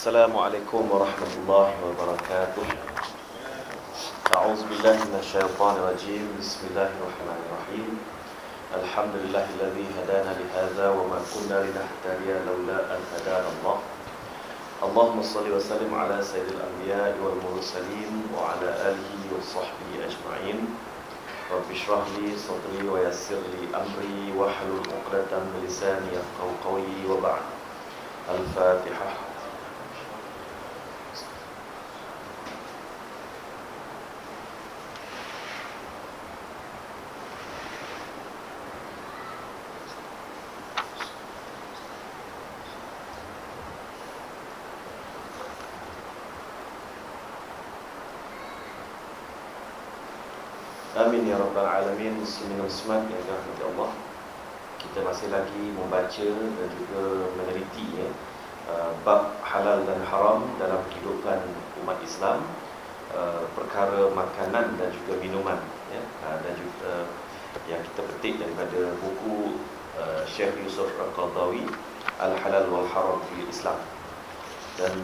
Assalamualaikum warahmatullahi wabarakatuh. A'udzu billahi minasyaitonir rajim. Bismillahirrahmanirrahim. Alhamdulillahilladzi hadana li hadza wa ma kunna linahtadiya laula an hadana Allah. Allahumma shalli wa sallim ala sayyidil anbiya'i wal mursalin wa ala alihi wa sahbihi ajma'in. Rabbi shrah li sadri wa yassir li amri wa hlul 'uqdatam min lisani yafqahu qawli wa ba'd. Al-Fatihah. Amin ya rabbal alamin. Muslimin muslimat yang dirahmati Allah, kita masih lagi membaca dan juga meneliti bab halal dan haram dalam kehidupan umat Islam, perkara makanan dan juga minuman, dan juga yang kita petik daripada buku Syekh Yusuf Al-Qaradawi, Al-Halal wal Haram fil Islam. Dan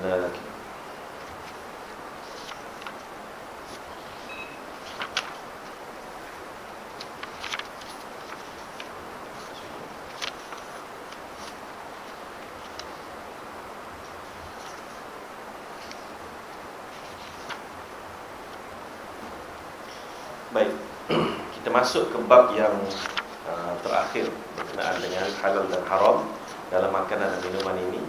baik, kita masuk ke bab yang terakhir berkenaan dengan halal dan haram dalam makanan dan minuman ini,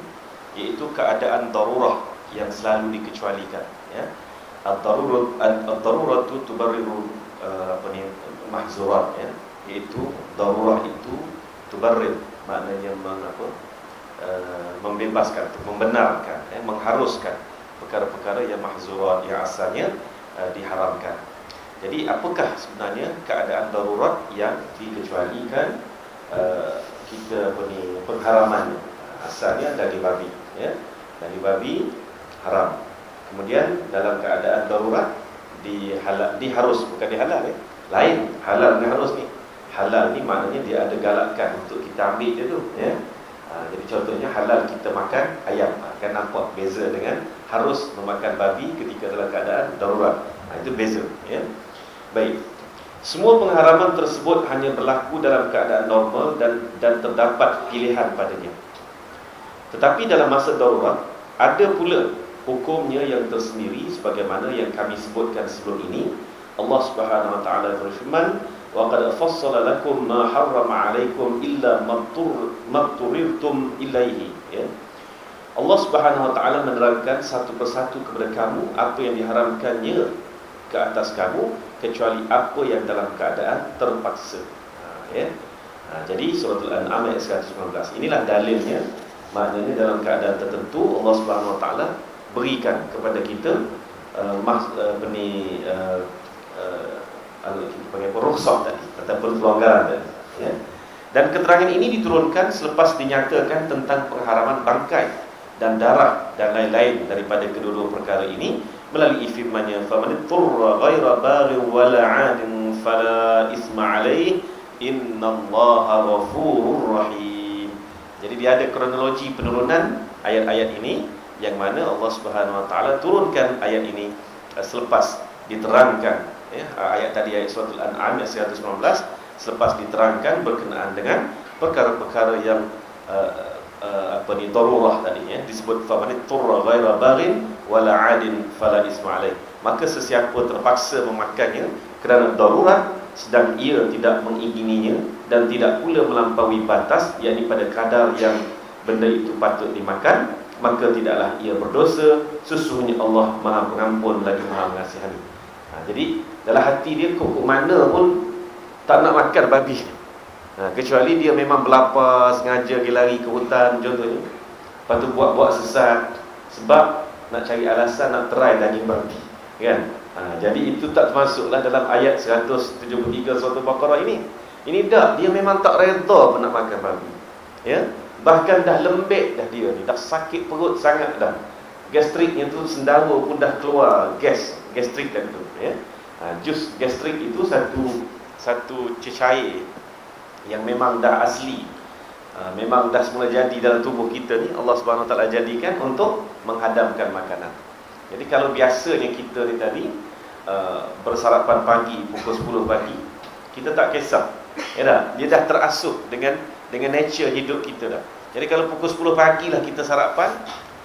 iaitu keadaan darurah yang selalu dikecualikan, ya. Ad-daruratu tubarriru mahzurat, ya. Iaitu darurah itu tubarrir, maknanya membebaskan, membenarkan, mengharuskan perkara-perkara yang mahzurat, yang asalnya diharamkan. Jadi apakah sebenarnya keadaan darurat yang dikecualikan kita pengharamannya? Asalnya dari babi, ya. Dari babi haram. Kemudian dalam keadaan darurat diharus, bukan dihalal, ya. Lain halal dengan harus ni. Halal ni maknanya dia ada galakkan untuk kita ambil dia tu, ya. Jadi contohnya halal kita makan ayam, kan nampak beza dengan harus memakan babi ketika dalam keadaan darurat. Itu beza, ya. Baik, semua pengharaman tersebut hanya berlaku dalam keadaan normal dan terdapat pilihan padanya. Tetapi dalam masa darurat ada pula hukumnya yang tersendiri, sebagaimana yang kami sebutkan sebelum ini. Allah Subhanahu wa taala berfirman, "Wa qad fassala lakum ma harrama 'alaikum illa ma turrirtum ilaihi." Ya. Allah Subhanahu wa taala menerangkan satu persatu kepada kamu apa yang diharamkannya ke atas kamu, kecuali apa yang dalam keadaan terpaksa, ya. Jadi suratul An'am ayat 119. Inilah dalilnya, maknanya dalam keadaan tertentu Allah Subhanahu wa taala berikan kepada kita rukhsah tadi, ataupun pelonggaran tadi, ya. Dan keterangan ini diturunkan selepas dinyatakan tentang pengharaman bangkai dan darah dan lain-lain daripada kedua-dua perkara ini melalui firman-Nya, "Faman turra ghaira baghin wala 'adin fala isma 'alaihi innallaha ghafurur rahim." Jadi dia ada kronologi penurunan ayat-ayat ini, yang mana Allah Subhanahu wa taala turunkan ayat ini selepas diterangkan, ya, ayat tadi, ayat suratul An'am ayat 119, selepas diterangkan berkenaan dengan perkara-perkara yang darurah tadi, ya, disebut faman turra ghaira baghin wala 'adin fala isma 'alaihi. Maka sesiapa terpaksa memakannya kerana darurat sedang ia tidak mengingininya dan tidak pula melampaui batas, yakni pada kadar yang benda itu patut dimakan, maka tidaklah ia berdosa. Sesungguhnya Allah Maha Pengampun lagi Maha Mengasihani. Jadi dalam hati dia kok mana pun tak nak makan babi, kecuali dia memang berlapar, sengaja pergi lari ke hutan contohnya, lepas tu buat-buat sesat sebab nak cari alasan nak try daging babi, kan. Jadi itu tak termasuklah dalam ayat 173 surah Al-Baqarah ini. Ini dah, dia memang tak reda pun nak makan babi, ya. Bahkan dah lembek dah dia ni, dah sakit perut sangat dah. Gastriknya tu, sendawa pun dah keluar gastrik dah tu, ya. Jus gastrik itu satu cecair yang memang dah asli Memang dah semula jadi dalam tubuh kita ni, Allah Subhanahu Wa Taala jadikan untuk menghadamkan makanan. Jadi kalau biasanya kita ni tadi bersarapan pagi pukul 10 pagi, kita tak kisah, ya dah, dia dah terasuh dengan nature hidup kita dah. Jadi kalau pukul 10 pagi lah kita sarapan,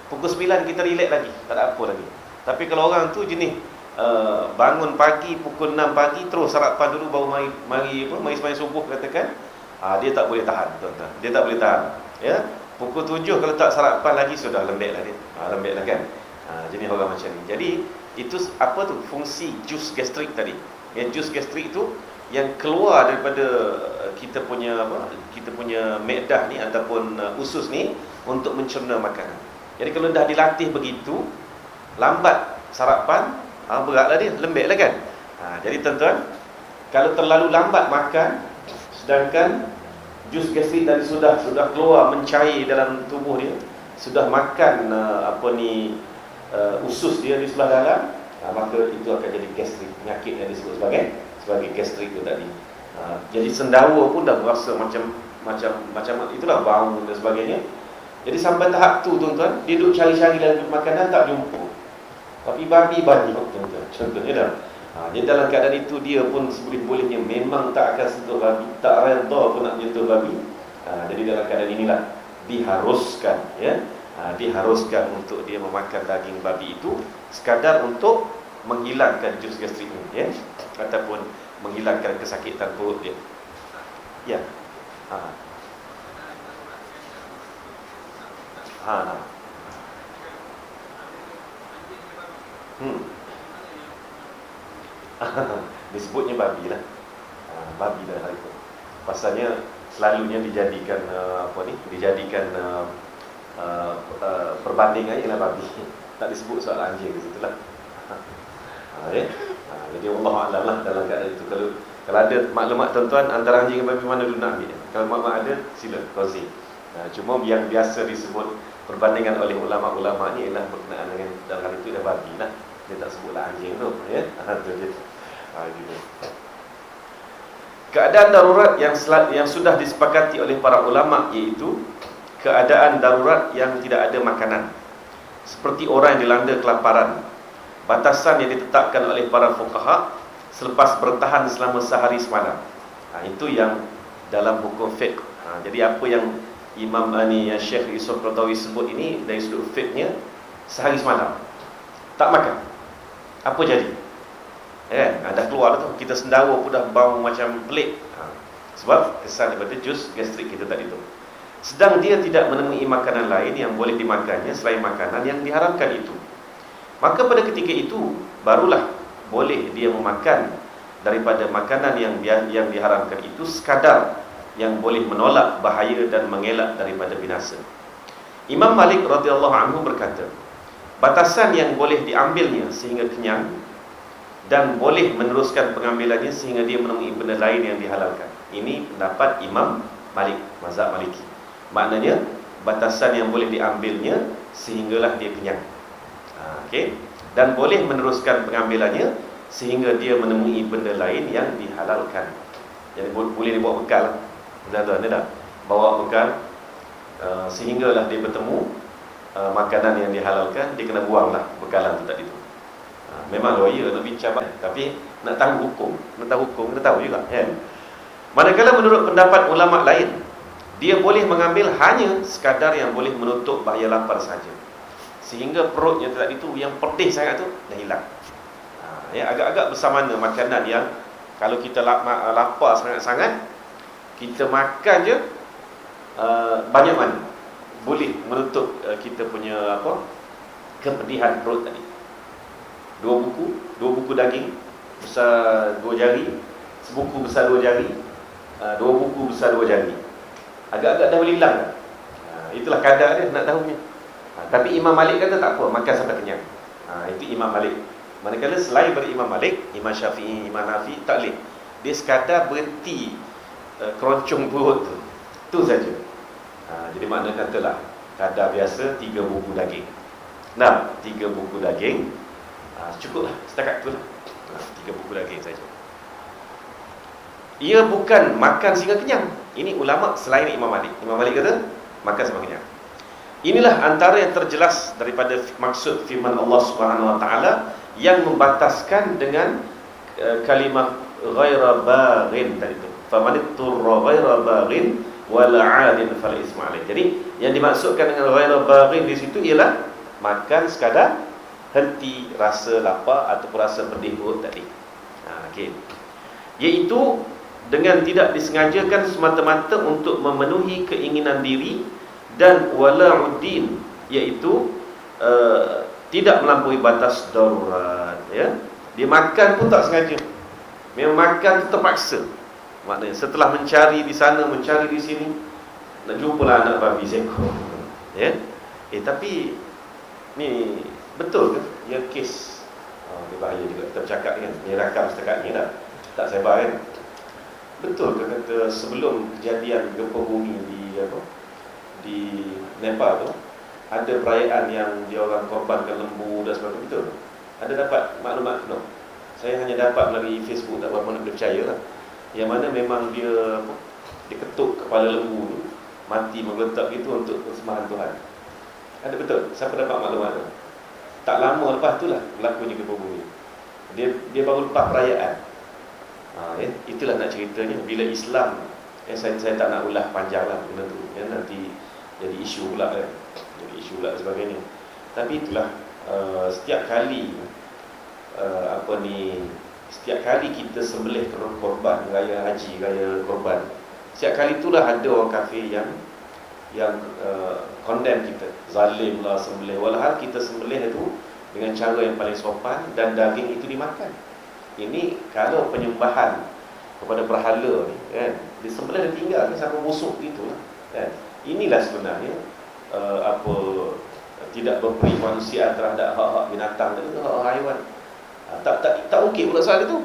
pukul 9 kita relax lagi, tak ada apa lagi. Tapi kalau orang tu jenis bangun pagi pukul 6 pagi terus sarapan dulu baru mari sembahyang subuh katakan, dia tak boleh tahan, tuan-tuan. Dia tak boleh tahan. Ya, pukul 7 kalau tak sarapan lagi sudah lembek lah dia. Lembek lah kan. Jenis orang macam ni. Jadi itu apa tu fungsi jus gastrik tadi. Yang jus gastrik tu yang keluar daripada kita punya medah ni ataupun usus ni untuk mencerna makanan. Jadi kalau dah dilatih begitu, lambat sarapan, beratlah dia, lembeklah kan. Jadi tuan-tuan, kalau terlalu lambat makan, sedangkan jus gastrik tadi sudah keluar mencair dalam tubuh dia, sudah makan usus dia di sebelah dalam, maka itu akan jadi gastrik, penyakit yang disebut sebagai gastrik itu tadi. Jadi sendawa pun dah berasa macam itulah, bau dan sebagainya. Jadi sampai tahap tu tuan-tuan, dia duduk cari-cari dalam makanan tak jumpa. Tapi babi banyak tuan-tuan, contohnya dah. Jadi dalam keadaan itu dia pun seboleh-bolehnya memang tak akan sentuh babi, tak redha pun nak sentuh babi. Jadi dalam keadaan inilah diharuskan, ya, diharuskan untuk dia memakan daging babi itu sekadar untuk menghilangkan jus gastrik ini, ya, ataupun menghilangkan kesakitan perut dia. Ya. Disebutnya babi lah. Babi dah hari itu. Pasalnya selalunya dijadikan perbandingan ialah babi. Tak disebut soal anjing di situlah. Jadi Allah A'lam lah dalam keadaan itu. Kalau ada maklumat tuan-tuan antara anjing dan babi, mana dulu nak ambil? Kalau maklumat ada, sila kongsi. Cuma yang biasa disebut perbandingan oleh ulama-ulama ni ialah berkenaan dengan dalam itu dah babi lah. Dia tak sebutlah anjing tu, ya. Itu dia. Gitu. Keadaan darurat yang sudah disepakati oleh para ulama, iaitu keadaan darurat yang tidak ada makanan, seperti orang yang dilanda kelaparan. Batasan yang ditetapkan oleh para fuqaha selepas bertahan selama sehari semalam. Itu yang dalam hukum fiqh. Jadi apa yang Imam yang Syekh Yusuf Qaradawi sebut ini dari sudut fiqhnya, sehari semalam tak makan, apa jadi? Dah keluar tu, kita sendawa pun dah bau macam pelik, sebab kesan daripada jus gastrik kita tadi tu. Sedang dia tidak menemui makanan lain yang boleh dimakannya selain makanan yang diharamkan itu, maka pada ketika itu barulah boleh dia memakan daripada makanan yang diharamkan itu sekadar yang boleh menolak bahaya dan mengelak daripada binasa. Imam Malik radhiyallahu anhu berkata, batasan yang boleh diambilnya sehingga kenyang dan boleh meneruskan pengambilannya sehingga dia menemui benda lain yang dihalalkan. Ini pendapat Imam Malik, mazhab Maliki. Maknanya batasan yang boleh diambilnya sehinggalah dia kenyang. Okey. Dan boleh meneruskan pengambilannya sehingga dia menemui benda lain yang dihalalkan. Jadi boleh dibawa bekal. Tuan-tuan, dia dah bawa bekal sehinggalah dia bertemu makanan yang dihalalkan, dia kena buanglah bekalan tu tadi tu. Memang lawyer nak bincang, tapi nak tahu hukum, kita tahu juga, kan? Manakala menurut pendapat ulama lain, dia boleh mengambil hanya sekadar yang boleh menutup bahaya lapar saja, sehingga perutnya tadi tu yang pedih sangat tu dah hilang. Agak-agak bersamana makanan yang kalau kita lapar sangat-sangat, kita makan je banyak mana boleh menutup kita punya kepedihan perut tadi. Dua buku daging besar 2 jari, sebuku besar 2 jari, 2 buku besar 2 jari, agak-agak dah boleh hilang. Itulah kadar dia, nak tahunya. Tapi Imam Malik kata tak apa, makan sampai kenyang. Itu Imam Malik. Manakala selain daripada Imam Malik, Imam Syafi'i, Imam Nafi, tak boleh. Dia sekadar berhenti keroncong perut tu, itu saja. Jadi makna katalah kadar biasa 3 buku daging. 3 buku daging, cukuplah setakat tu lah. 3 buku daging saja. Ia bukan makan sehingga kenyang. Ini ulama selain Imam Malik. Imam Malik kata makan sebagainya. Inilah antara yang terjelas daripada maksud firman Allah Subhanahu wa taala yang membataskan dengan kalimah ghaira baghin tadi tu. Famanitturra ghaira baghin wala 'adin fala isma alaih. Jadi yang dimaksudkan dengan ghaira baghin di situ ialah makan sekadar henti rasa lapar ataupun rasa pedih perut tadi. Okey. Iaitu dengan tidak disengajakan semata-mata untuk memenuhi keinginan diri, dan wala'uddin, iaitu tidak melampaui batas darurat, ya. Dia makan pun tak sengaja. Memang makan tu terpaksa. Maknanya setelah mencari di sana, mencari di sini, nak jumpalah anak babi seekor. Ya. Tapi ni betul ke? Ya kes. Dia bahaya juga kita bercakap kan. Dia rakam setakat ni dah. Tak sebar kan. Betul ke kata sebelum kejadian gempa bumi di Nepal tu ada perayaan yang dia orang korbankan lembu dan sebagainya, betul? Ada dapat maklumat no? Saya hanya dapat melalui Facebook, tak berapa nak percaya lah. Yang mana memang dia ketuk kepala lembu tu mati mengeletak gitu untuk persembahan Tuhan. Ada betul? Siapa dapat maklumat tu? Tak lama lepas tu lah berlakunya gempa bumi. Dia baru lepas perayaan. Itulah nak ceritanya bila Islam. Saya tak nak ulah panjang lah benda tu, ya, nanti jadi isu pula kan. Jadi isu pula sebagainya. Tapi itulah setiap kali setiap kali kita sembelih korban raya haji, raya korban, setiap kali itulah ada orang kafir yang condemn kita, zalim lah sembelih, walhal kita sembelih itu dengan cara yang paling sopan dan daging itu dimakan. Ini kalau penyembahan kepada berhala ni kan, disembelih dan tinggal kan, sampai busuk gitulah kan. Inilah sebenarnya tidak berperi manusia terhadap hak-hak binatang dan hak-hak haiwan. Tak okey pula soal itu.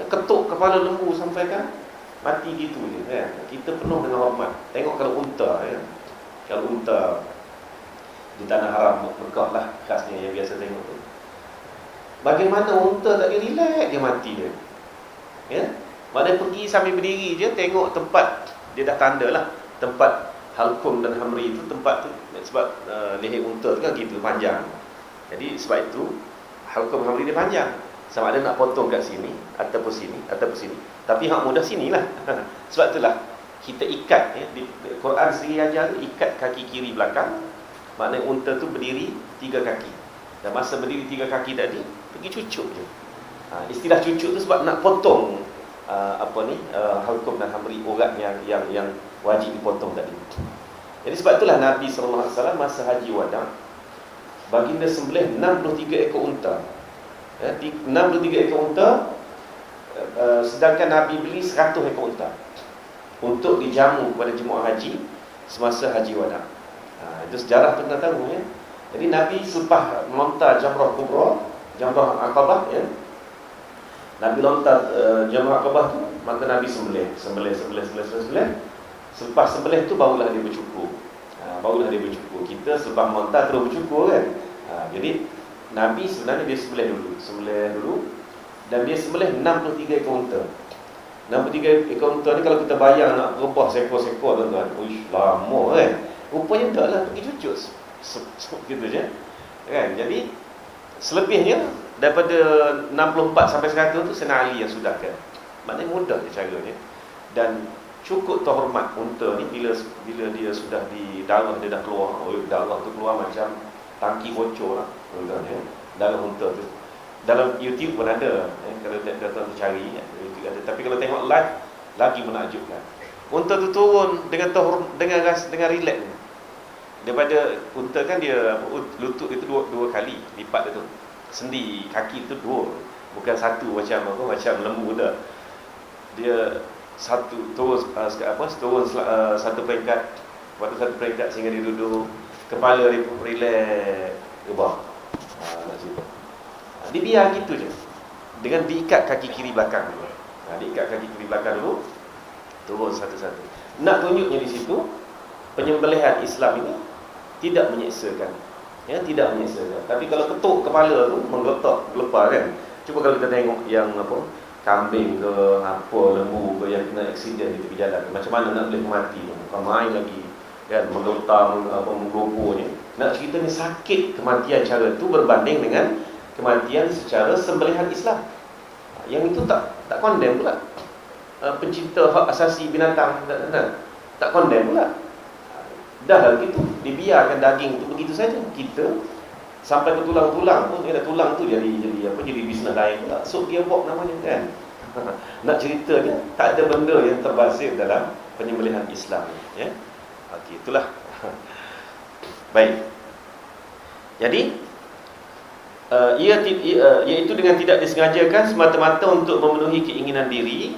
Ketuk kepala lembu sampai kan mati gitu je kan. Kita penuh dengan hormat. Tengok kalau unta ya. Kalau unta di tanah haram Mekah lah khasnya yang biasa tengok tu. Bagaimana unta tak dia relax dia mati dia. Ya. Maknanya pergi sambil berdiri je tengok tempat dia dah tanda lah tempat halkum dan hamri itu tempat tu, sebab leher unta tu kan gitu panjang. Jadi sebab itu halkum hamri dia panjang. Sama ada nak potong kat sini ataupun sini ataupun sini. Tapi hak mudah sinilah. Sebab itulah kita ikat ya, di Quran sendiri ajar ikat kaki kiri belakang. Maknanya unta tu berdiri 3 kaki. Dan masa berdiri 3 kaki tadi pergi cucuk je. Istilah cucuk tu sebab nak potong halkum dan hamri, urat yang wajib dipotong tadi. Jadi sebab itulah Nabi SAW masa haji wada baginda sembelih 63 ekor unta. 63 ekor unta, sedangkan Nabi beli 100 ekor unta untuk dijamu kepada jemaah haji semasa haji wada. Itu sejarah tu kita tahu ya. Jadi Nabi selepas melontar Jamrah Kubra, Jamrah Aqabah ya. Nabi lontar Jamrah Aqabah tu, maka Nabi sembelih. Selepas sembelih tu barulah dia bercukur. Barulah dia bercukur. Kita selepas melontar terus bercukur kan. Jadi Nabi sebenarnya dia sembelih dulu dan dia sembelih 63 ekor unta. 63 ekor unta ni kalau kita bayang nak rebah sekor-sekor tuan-tuan, uish lama kan. Rupanya tak lah, pergi cucuk gitu je kan. Jadi selebihnya daripada 64 sampai 100 tu Sayyidina Ali yang sudahkan. Maknanya mudah je caranya. Dan cukup terhormat unta ni bila dia sudah di darah dia dah keluar. Darah tu keluar macam tangki bocor lah ya. Darah unta tu dalam YouTube pun ada kalau tuan cari YouTube ada. Tapi kalau tengok live lagi menakjubkan. Unta tu turun dengan relax ni. Daripada unta kan dia lutut itu dua kali lipat dia tu. Sendi kaki tu 2, bukan satu macam lembu dah. Dia turun satu peringkat, waktu satu peringkat sehingga dia duduk, kepala dia relax ke bawah. Nak cuba. Dia biar gitu je. Dengan diikat kaki kiri belakang dulu. Diikat kaki kiri belakang dulu, turun satu-satu. Nak tunjuknya di situ penyembelihan Islam ini tidak menyeksakan. Ya, tidak menyeksakan. Tapi kalau ketuk kepala tu menggelepar kan. Cuba kalau kita tengok yang kambing ke apa, lembu ke yang kena aksiden di tepi jalan, macam mana nak boleh mati tu, bukan main lagi kan, menggelutang apa, menggelopo ni. Nak cerita ni sakit kematian cara tu berbanding dengan kematian secara sembelihan Islam. Yang itu tak condemn pula. Pencinta hak asasi binatang tak condemn pula. Dah gitu, dibiarkan daging tu begitu saja. Kita sampai ke tulang-tulang pun, tulang tu jadi bisnes lain pula. So dia buat namanya kan. Nak cerita ni tak ada benda yang terbasir dalam penyembelihan Islam, ya. Okey, itulah. Baik. Jadi iaitu dengan tidak disengajakan semata-mata untuk memenuhi keinginan diri,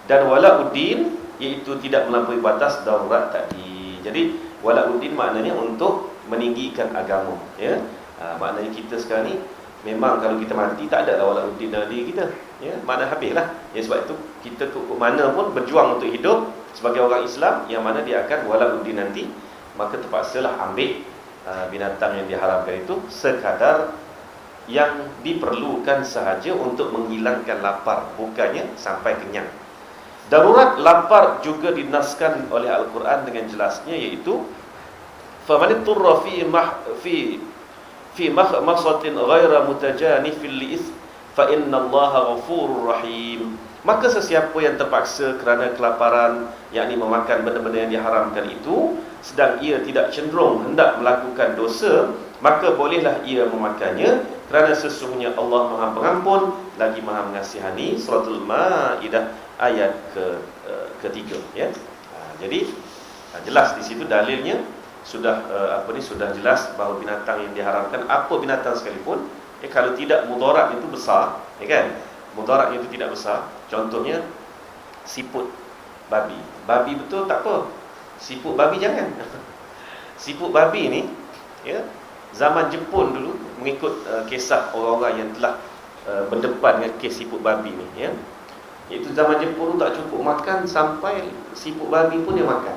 dan walauddin iaitu tidak melampaui batas darurat tadi. Jadi walauddin maknanya untuk meninggikan agama, ya. Maknanya kita sekarang ni memang kalau kita mati tak ada lah walauddin dalam diri kita, ya. Makna habislah. Ya, sebab itu kita tu mana pun berjuang untuk hidup sebagai orang Islam yang mana dia akan walauddin nanti, maka terpaksalah ambil binatang yang diharamkan itu sekadar yang diperlukan sahaja untuk menghilangkan lapar, bukannya sampai kenyang. Darurat lapar juga dinaskan oleh Al-Quran dengan jelasnya, iaitu faman turra fi makhmasatin ghaira mutajanifil li'is fa innallaha ghafurur rahim. Maka sesiapa yang terpaksa kerana kelaparan, yakni memakan benda-benda yang diharamkan itu, sedang ia tidak cenderung hendak melakukan dosa, maka bolehlah ia memakannya, kerana sesungguhnya Allah Maha Pengampun lagi Maha Mengasihani. Suratul Maidah ayat ketiga, ya. Jadi jelas di situ dalilnya sudah sudah jelas bahawa binatang yang diharamkan, apa binatang sekalipun, kalau tidak mudarat itu besar, ya kan? Mudarat itu tidak besar. Contohnya siput babi. Babi betul tak apa. Siput babi jangan. Siput babi ni, ya, zaman Jepun dulu, mengikut kisah orang-orang yang telah berdepan dengan kes siput babi ni, ya. Iaitu zaman Jepun tu tak cukup makan, sampai siput babi pun dia makan.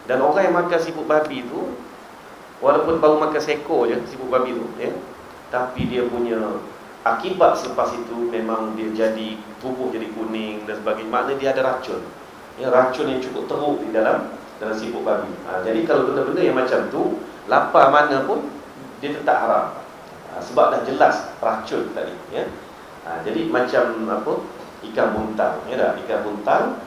Dan orang yang makan siput babi tu, walaupun baru makan seekor je siput babi tu, ya, tapi dia punya akibat selepas itu memang dia jadi, tubuh jadi kuning dan sebagainya. Maknanya dia ada racun, ya, racun yang cukup teruk di dalam siput babi. Jadi kalau benda-benda yang macam tu, lapar mana pun dia tetap haram, sebab dah jelas racun tadi, ya. Jadi macam apa, ikan buntal, ya dah, ikan buntal,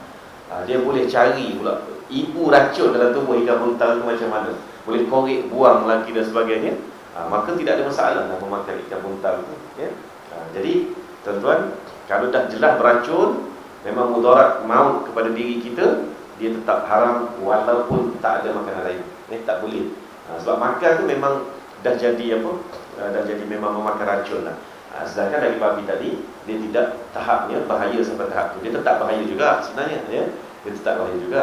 dia boleh cari pula ibu racun dalam tubuh ikan buntal tu macam mana, boleh korek, buang lagi dan sebagainya. Maka tidak ada masalah nak memakan ikan buntal tu, ya. Jadi tuan-tuan, kalau dah jelas beracun, memang mudarat maut kepada diri kita, dia tetap haram walaupun tak ada makanan lain. Tak boleh. Sebab makan tu memang dah jadi apa? Dah jadi memang memakan racun lah. Sedangkan dari babi tadi, dia tidak tahapnya bahaya sampai tahap tu. Dia tetap bahaya juga sebenarnya, ya. Dia tetap bahaya juga.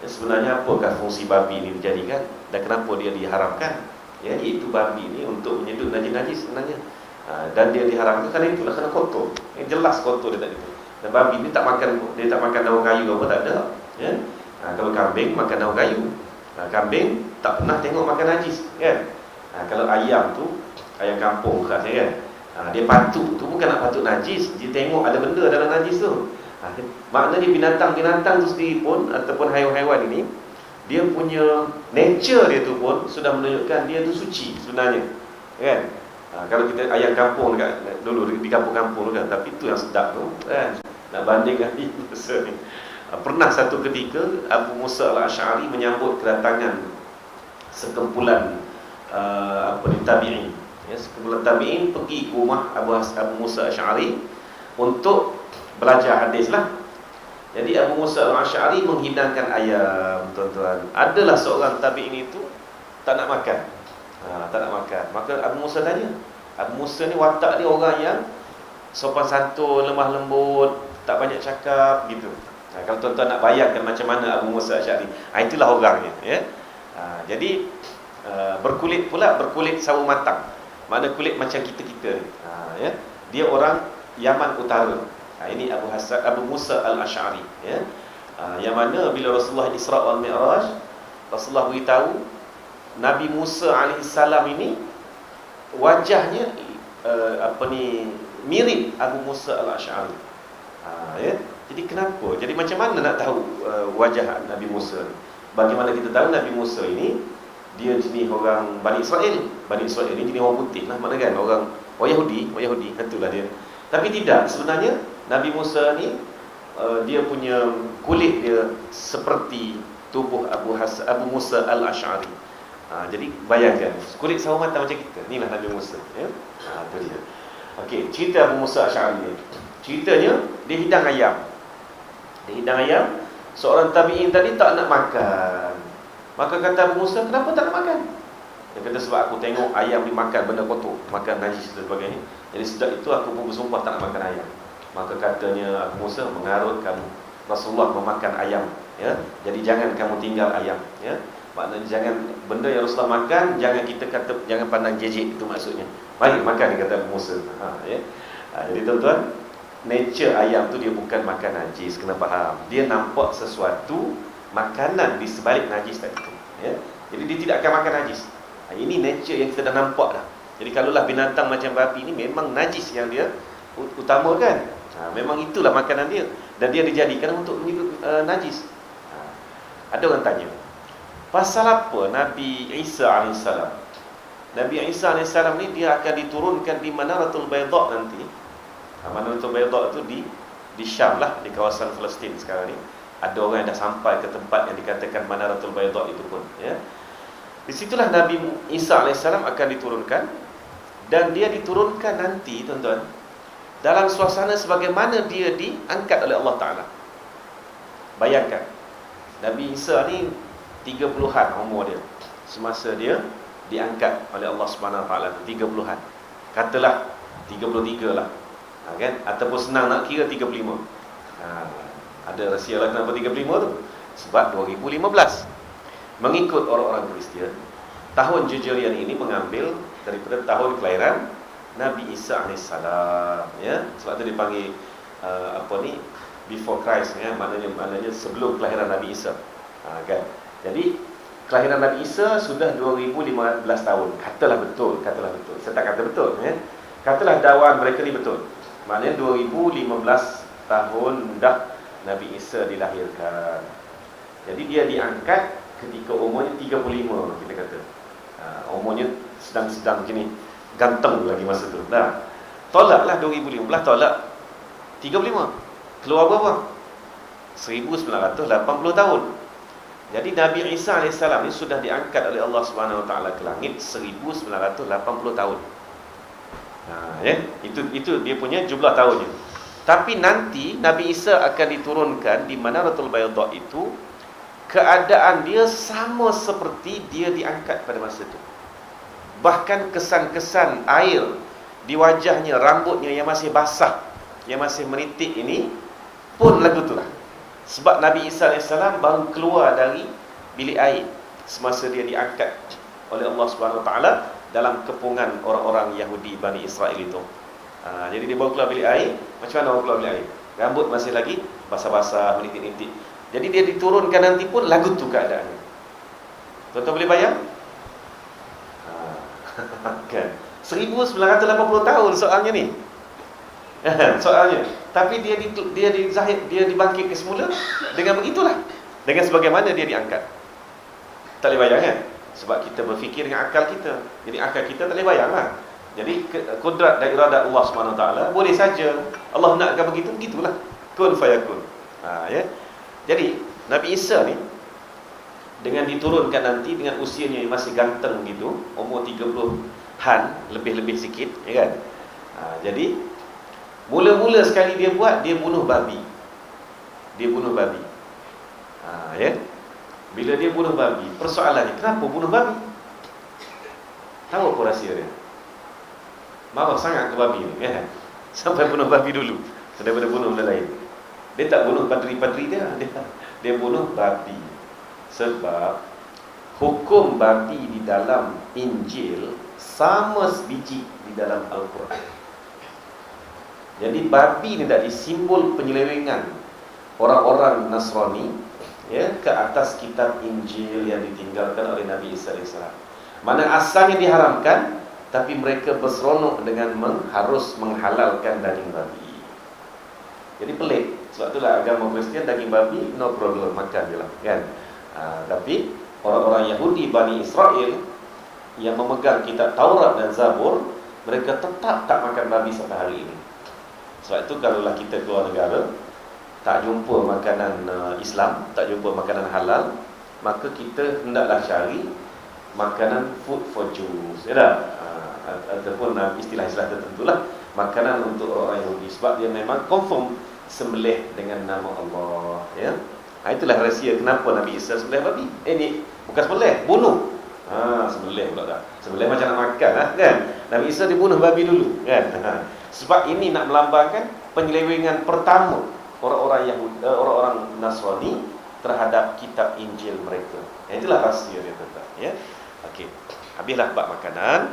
Sebenarnya apakah fungsi babi ini dijadikan dan kenapa dia diharamkan? Ya, iaitu babi ini untuk menyedut najis-najis sebenarnya. Dan dia diharamkan kerana itulah, kerana kotor. Jelas kotor dia tadi tu. Dan babi ni dia tak makan daun kayu apa, tak ada, ya. Kalau kambing makan daun kayu. Kambing tak pernah tengok makan najis, kan. Kalau ayam tu, ayam kampung khasnya, kan, dia patut tu bukan nak patut najis, dia tengok ada benda dalam najis tu. Maknanya binatang-binatang tu sendiri pun, ataupun haiwan-haiwan ini, dia punya nature dia tu pun sudah menunjukkan dia tu suci sebenarnya, kan. Kalau kita ayam kampung dekat, dulu di kampung-kampung tu kan, tapi tu yang sedap tu, kan. Nak bandingkan ni. Pernah satu ketika Abu Musa al-Asy'ari menyambut kedatangan sekumpulan tabi'in, ya, sekumpulan tabi'in pergi ke rumah Abu Musa al-Asy'ari untuk belajar hadis lah. Jadi Abu Musa al-Asy'ari menghidangkan ayam, tuan-tuan. Adalah seorang tabi'in itu tak nak makan. Tak nak makan. Maka Abu Musa tanya. Abu Musa ni watak dia orang yang sopan santun, lemah lembut, tak banyak cakap gitu. Kalau tuan-tuan nak bayangkan macam mana Abu Musa al-Asy'ari, itulah orangnya, ya. Jadi berkulit sawo matang. Makna kulit macam kita-kita ni. Ya. Dia orang Yaman Utara. Ini Abu Musa al-Asy'ari, ya. Yang mana bila Rasulullah Isra' wal Mi'raj, Rasulullah beritahu Nabi Musa alaihissalam ini wajahnya mirip Abu Musa al-Asy'ari. Ya. Jadi kenapa? Jadi macam mana nak tahu wajah Nabi Musa ni? Bagaimana kita tahu Nabi Musa ini dia jenis orang Bani Israel. Bani Israel ini jenis orang putih lah, mana kan? Orang Yahudi, itulah dia. Tapi tidak, sebenarnya Nabi Musa ni dia punya kulit dia seperti tubuh Abu Musa Al-Ash'ari. Jadi bayangkan, kulit sawo mata macam kita. Inilah Nabi Musa, ya. Itu dia. Okey, cerita Abu Musa Al-Ash'ari ni. Ceritanya dia hidang ayam. Seorang tabi'in tadi tak nak makan. Maka kata Abu Musa, kenapa tak nak makan? Dia kata, sebab aku tengok ayam dimakan benda kotor, makan najis dan sebagainya. Jadi sejak itu aku pun bersumpah tak nak makan ayam. Maka katanya Abu Musa, mengarut kamu, Rasulullah memakan ayam, ya. Jadi jangan kamu tinggal ayam, ya. Maknanya jangan benda yang Rasulullah makan, jangan kita kata, jangan pandang jejek, itu maksudnya. Mari makan, dia kata Abu Musa. Ya. Jadi tuan-tuan, nature ayam tu dia bukan makan najis, kena faham. Dia nampak sesuatu makanan di sebalik najis tadi tu, ya. Jadi dia tidak akan makan najis. Ini nature yang kita dah nampak dah. Jadi kalaulah binatang macam babi ni memang najis yang dia utamakan. Memang itulah makanan dia, dan dia dijadikan untuk najis. Ada orang tanya, pasal apa Nabi Isa AS? Nabi Isa AS ni dia akan diturunkan di Manaratul Bayda nanti. Manaratul Bayda itu di Syam lah, di kawasan Palestin sekarang ni. Ada orang yang dah sampai ke tempat yang dikatakan Manaratul Bayda itu pun, ya. Di situlah Nabi Isa AS akan diturunkan, dan dia diturunkan nanti, tuan-tuan, dalam suasana sebagaimana dia diangkat oleh Allah Ta'ala. Bayangkan, Nabi Isa ni 30-an umur dia semasa dia diangkat oleh Allah Subhanahu Wa Ta'ala, 30-an. Katalah 33 lah, kan? Ataupun senang nak kira 35. Ada rahsia lah kenapa 35 tu. Sebab 2015, mengikut orang-orang Kristian, tahun Jujurian ini mengambil daripada tahun kelahiran Nabi Isa AS, ya. Sebab tu dipanggil before Christ, ya. Maknanya sebelum kelahiran Nabi Isa, kan. Jadi kelahiran Nabi Isa sudah 2015 tahun. Katalah betul. Saya tak kata betul, ya. Katalah dakwaan mereka ni betul. Maknanya 2015 tahun dah Nabi Isa dilahirkan. Jadi dia diangkat ketika umurnya 35, kita kata. Umurnya sedang-sedang macam ni, ganteng lagi masa tu. Dah. Tolaklah 2015, tolak 35. Keluar berapa? 1980 tahun. Jadi Nabi Isa AS ni sudah diangkat oleh Allah Subhanahu Wa Taala ke langit 1980 tahun. Ya, itu dia punya jumlah tahunnya. Tapi nanti Nabi Isa akan diturunkan di Manaratul Bayda itu, keadaan dia sama seperti dia diangkat pada masa itu. Bahkan kesan-kesan air di wajahnya, rambutnya yang masih basah, yang masih menitik ini pun lagu itulah. Sebab Nabi Isa AS baru keluar dari bilik air semasa dia diangkat oleh Allah Subhanahu Wa Taala dalam kepungan orang-orang Yahudi Bani Israel itu. Jadi dia baru keluar bilik air. Macam mana orang keluar bilik air? Rambut masih lagi basah-basah, menitik-nitik. Jadi dia diturunkan nanti pun lagu tu keadaannya. Tuan-tuan boleh bayang? Kan? 1980 tahun soalnya ni. Soalnya. Tapi dia dibangkit ke semula dengan begitulah. Dengan sebagaimana dia diangkat. Tak boleh bayang, kan? Sebab kita berfikir dengan akal kita. Jadi akal kita tak boleh bayang lah. Jadi kudrat dan iradat Allah SWT boleh saja Allah nakkan begitu, begitulah. Kun fayakun. Ya. Jadi Nabi Isa ni dengan diturunkan nanti dengan usianya yang masih ganteng gitu, umur 30-an lebih-lebih sikit, ya kan. Jadi mula-mula sekali dia buat, dia bunuh babi. Ya. Bila dia bunuh babi, persoalannya kenapa bunuh babi? Tahu apa rahsia dia? Marah sangat ke babi ni, ya. Sampai bunuh babi dulu daripada bunuh benda lain. Dia tak bunuh padri-padri dia bunuh babi. Sebab hukum babi di dalam Injil sama sebiji di dalam Al-Quran. Jadi babi ni tadi simbol penyelewengan orang-orang Nasrani, ya, ke atas kitab Injil yang ditinggalkan oleh Nabi Isa AS. Mana asalnya diharamkan, tapi mereka berseronok dengan harus menghalalkan daging babi. Jadi pelik. Sebab itulah agama Kristian daging babi no problem, makan je lah kan. Tapi orang-orang Yahudi Bani Israel yang memegang kitab Taurat dan Zabur, mereka tetap tak makan babi sampai hari ini. Sebab itu kalaulah kita keluar negara tak jumpa makanan Islam, tak jumpa makanan halal, maka kita hendaklah cari makanan food for Jews, ya tak? Ataupun istilah-istilah tertentulah, makanan untuk orang Yahudi, sebab dia memang confirm sembelih dengan nama Allah, ya. Itulah rahsia kenapa Nabi Isa sembelih babi. Ini bukan sembelih, bunuh. Sembelih pula tak. Sembelih macam nak makan kan. Nabi Isa dibunuh babi dulu kan. Sebab ini nak melambangkan penyelewengan pertama orang-orang Yahudi, orang-orang Nasrani terhadap kitab Injil mereka. Itulah rahsia dia tetap, ya. Okey. Habislah bab makanan.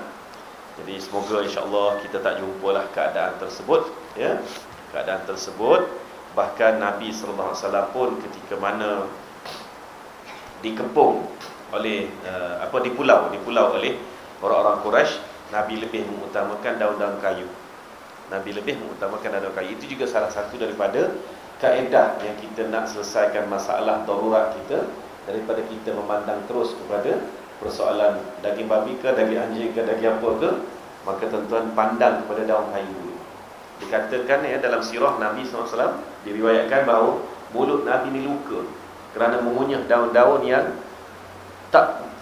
Jadi semoga insya-Allah kita tak jumpalah keadaan tersebut, ya. Keadaan tersebut, bahkan Nabi sallallahu alaihi wasallam pun ketika mana dikepung oleh di pulau oleh orang-orang Quraisy, Nabi lebih mengutamakan daun-daun kayu. Nabi lebih mengutamakan daun-daun kayu. Itu juga salah satu daripada kaedah yang kita nak selesaikan masalah darurat kita, daripada kita memandang terus kepada persoalan daging babi ke, daging anjing ke, daging apa ke, maka tuan-tuan pandang kepada daun kayu dulu. Dikatakan ya dalam sirah Nabi SAW, diriwayatkan bahawa mulut Nabi ni luka kerana mengunyah daun-daun yang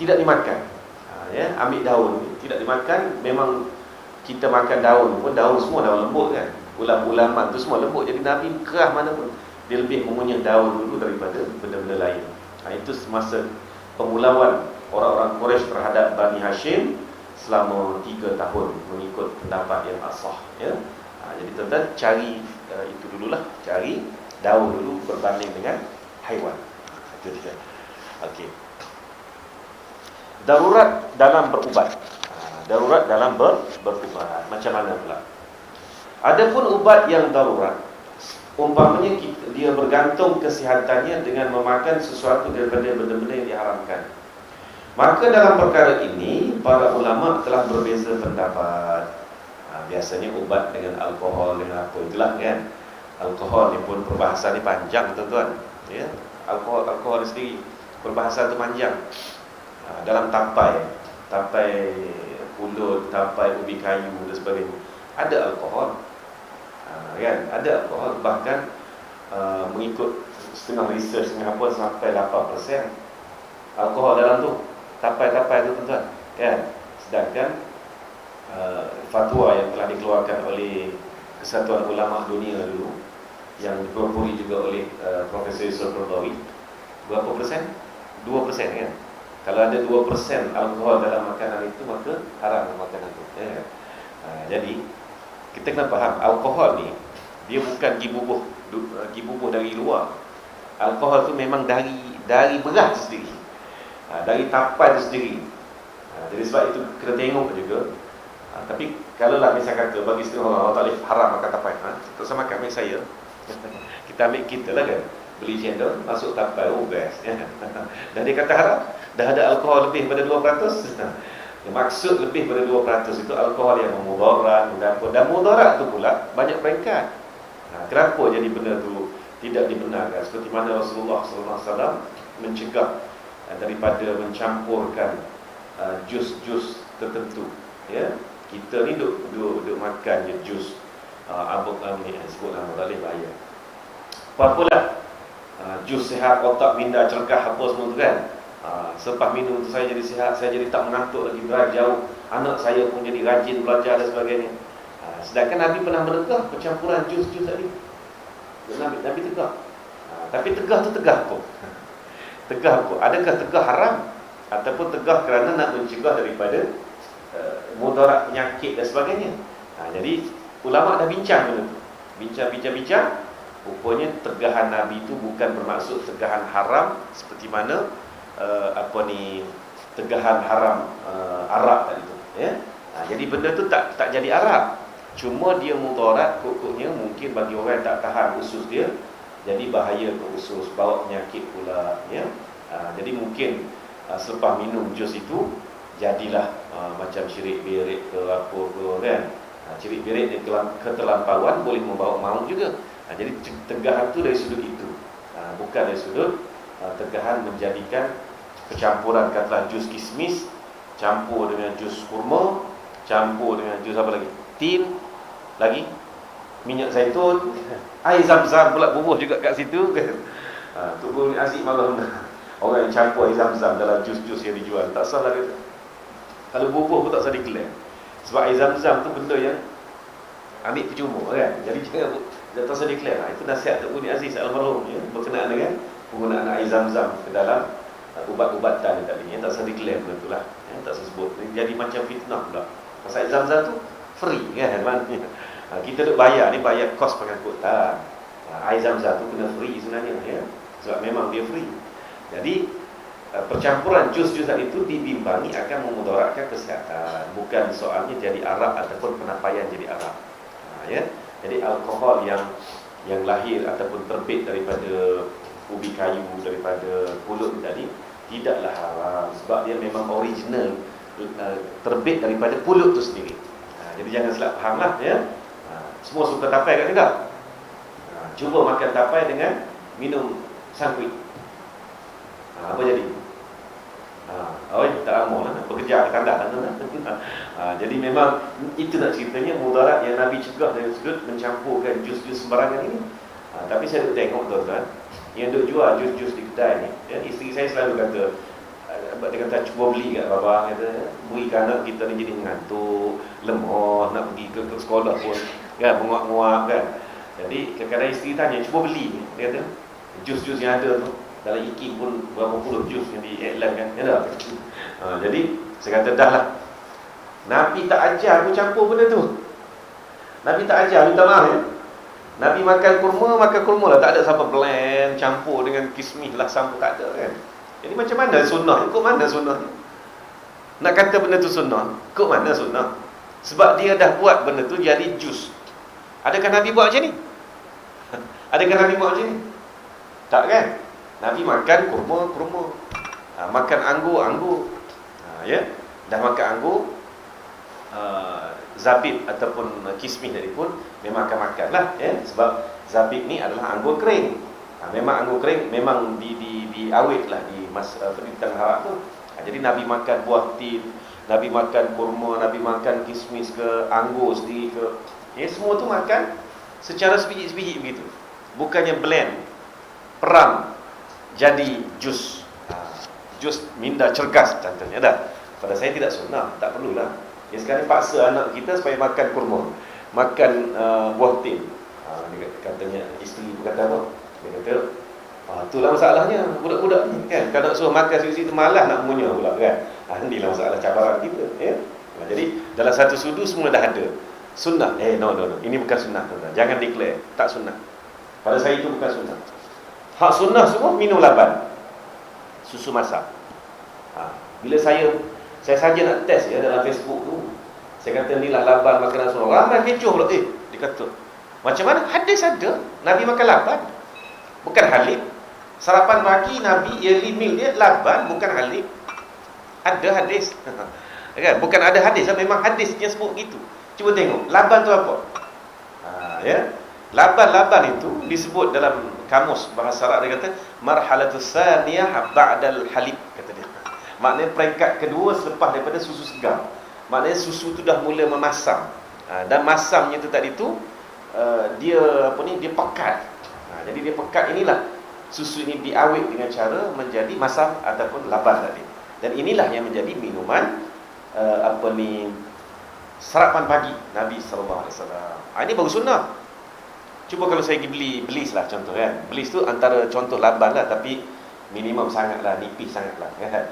tidak dimakan. Ya, ambil daun tidak dimakan. Memang kita makan daun pun, daun semua daun lembut kan, ulam-ulaman tu semua lembut. Jadi Nabi kerah mana pun dia lebih mengunyah daun dulu daripada benda-benda lain. Itu semasa pemulauan orang-orang Quraisy terhadap Bani Hashim selama 3 tahun mengikut pendapat yang asah, ya. Jadi tuan-tuan cari itu dululah, cari daun dulu berbanding dengan haiwan. Itu dia. Okey. Darurat dalam berubat. Darurat dalam berubat. Macam mana pula? Adapun ubat yang darurat, umpamanya dia bergantung kesihatannya dengan memakan sesuatu daripada benda-benda yang diharamkan, maka dalam perkara ini para ulama telah berbeza pendapat. Biasanya ubat dengan alkohol, dengan apa itulah kan. Alkohol ni pun perbahasan ni panjang tuan-tuan, ya. Alkohol sendiri perbahasan tu panjang. Dalam tapai pulut, tapai ubi kayu dan sebagainya, ada alkohol, kan? Ada alkohol, bahkan mengikut setengah research Singapura sampai 8% alkohol dalam tu tapai-tapai tu tuan-tuan, kan? Sedangkan fatwa yang telah dikeluarkan oleh Kesatuan Ulama Dunia dulu, yang dipropuri juga oleh Profesor Yusuf Qaradawi, berapa persen? 2% kan? Kalau ada 2% alkohol dalam makanan itu, maka haram makanan itu, ya. Jadi kita kena faham, alkohol ni dia bukan gibubuh dari luar. Alkohol tu memang dari beras sendiri, dari tapai itu sendiri. Jadi sebab itu kena tengok juga. Tapi kalau lah misalnya kata bagi setengah orang tak boleh haram makan tapai, tak sama makan ambil saya. Kita ambil kita lah kan, beli cendol masuk tapai, best, ya. Dan dia kata haram, dah ada alkohol lebih pada 2%. Maksud lebih pada 2% itu alkohol yang memudarat, dan mudarat tu pula banyak peringkat. Kenapa jadi benda tu tidak dibenarkan? Seperti mana Rasulullah SAW mencegah daripada mencampurkan jus-jus tertentu, ya. Kita ni duk makan je jus abuk sebut nama tak boleh bahaya. Apalah jus sihat otak minda cerkah apa semua tu kan. Selepas minum tu saya jadi sihat, saya jadi tak mengantuk lagi, berat jauh, anak saya pun jadi rajin belajar dan sebagainya. Sedangkan Nabi pernah menegah pencampuran jus-jus tadi. Nabi tegah. Tapi tegah tu tegah apa? Tegah apa? Adakah tegah haram ataupun tegah kerana nak mencegah daripada mudarat penyakit dan sebagainya? Jadi ulama dah bincang benda tu. Bincang. Rupanya tegahan Nabi itu bukan bermaksud tegahan haram seperti mana tegahan haram arak tadi tu, ya. Jadi benda tu tak jadi arak. Cuma dia mudarat, pokoknya mungkin bagi orang yang tak tahan usus dia, jadi bahaya ke usus, bawa penyakit pula, ya. Jadi mungkin selepas minum jus itu jadilah macam cirit berit ke apa ke kan. Cirit berit ni keterlampauan boleh membawa maut juga. Jadi tegahan tu dari sudut itu, bukan dari sudut tegahan menjadikan percampuran katalah jus kismis campur dengan jus kurma, campur dengan jus apa lagi? Tin, lagi minyak zaitun, air zam-zam pula bubuh juga kat situ kan. Tu pun asyik malam. Orang yang campur air zam-zam dalam jus-jus yang dijual, tak salah kata. Kalau bubuh pun tak usah diklaim. Sebab air zam-zam tu benda yang ambil percuma kan. Jadi jangan tak usah diklaim. Itu nasihat Tok Budi Aziz almarhum ya, berkenaan dengan penggunaan air zam-zam ke dalam ubat-ubatan tadi. Tak usah diklaim benda tu lah. Tak usah sebut. Jadi macam fitnah pula. Pasal air zam-zam tu free kan maknanya. Kita duk bayar ni, bayar kos pengangkut tak. Air zam-zam tu kena free sebenarnya ya. Sebab memang dia free. Jadi percampuran jus-jus itu dibimbangi akan memudaratkan kesihatan. Bukan soalnya jadi arak ataupun penapaian jadi arak. Ya. Jadi alkohol yang lahir ataupun terbit daripada ubi kayu, daripada pulut tadi tidaklah haram sebab dia memang original terbit daripada pulut tu sendiri. Jadi jangan salah fahamlah ya. Semua suka tapai kan tidak? Cuba makan tapai dengan minum sangkuit. Apa jadi? Tak amoh lah, nak bekerja kandas lah. Jadi memang itu nak ceritanya mudarat yang Nabi cegah dari sudut mencampurkan jus-jus sembarangan ini. Tapi saya duk tengok tuan-tuan, yang duk jual jus-jus di kedai ni, ya, isteri saya selalu kata, dia kata cuba beli kat bapa, kata berikan anak kita ni jadi mengantuk, lemah, nak pergi ke sekolah pun kan, menguap-nguap kan. Jadi kadang-kadang isteri tanya, cuba beli, dia kata jus-jus yang ada tu dalam IKIM pun berapa puluh jus yang diiklankan ya tak? Jadi saya kata dah lah, Nabi tak ajar aku campur benda tu. Nabi tak ajar, minta maaf ya. Nabi makan kurma lah, tak ada siapa blend campur dengan kismis lah sampai tak ada kan. Jadi macam mana sunnah? Ikut mana sunnah? Nak kata benda tu sunnah, ikut mana sunnah? Sebab dia dah buat benda tu jadi jus. Adakah Nabi buat macam ni? Adakah Nabi buat macam ni? Tak kan? Nabi makan kurma, makan anggur, ya, dah makan anggur, zabib ataupun kismis tadi pun memang akan makan lah, ya, sebab zabib ni adalah anggur kering. Memang anggur kering memang diawet lah di tanah Arab tu. Jadi Nabi makan buah tin, Nabi makan kurma, Nabi makan kismis ke, anggur sendiri ke, ya, semua tu makan secara sebiji-sebiji begitu. Bukannya blend, perang jadi jus. Jus minda cergas contohnya dah. Pada saya tidak sunnah, tak perlulah. Ya, sekarang paksa anak kita supaya makan kurma, makan buah tin. Dia katanya isteri berkata apa? Dia kata, itulah masalahnya budak-budak ni kan. Kalau nak suruh makan situ malas nak mengunyah pula kan. Inilah masalah cabaran kita ya. Jadi dalam satu sudu semua dah ada. Sunnah. No. Ini bukan sunnah tuan-tuan. Jangan declare tak sunnah. Pada saya itu bukan sunnah. Hak sunnah semua minum laban, susu masak. Bila saya saja nak test ya dalam Facebook tu, saya kata inilah laban makanan sunnah. Ramai kecoh pula. Dia kata macam mana? Hadis ada Nabi makan laban, bukan halib. Sarapan pagi Nabi early meal dia laban, bukan halib. Ada hadis. Kan? Bukan ada hadis, memang hadisnya sebut gitu. Cuba tengok laban tu apa. Ya. Laban itu disebut dalam kamus bahasa Arab, dia kata marhalatus saniyah ba'dal halib, kata dia. Maknanya peringkat kedua selepas daripada susu segar. Maknanya susu tu dah mula memasam. Dan masamnya tu tadi tu dia pekat. Jadi dia pekat, inilah susu ini diawet dengan cara menjadi masam ataupun laban tadi. Dan inilah yang menjadi minuman sarapan pagi Nabi sallallahu alaihi wasallam. Ini baru sunnah. Cuba kalau saya pergi beli belis lah contoh kan. Belis tu antara contoh laban lah, tapi minimum sangat lah, nipis sangat lah kan.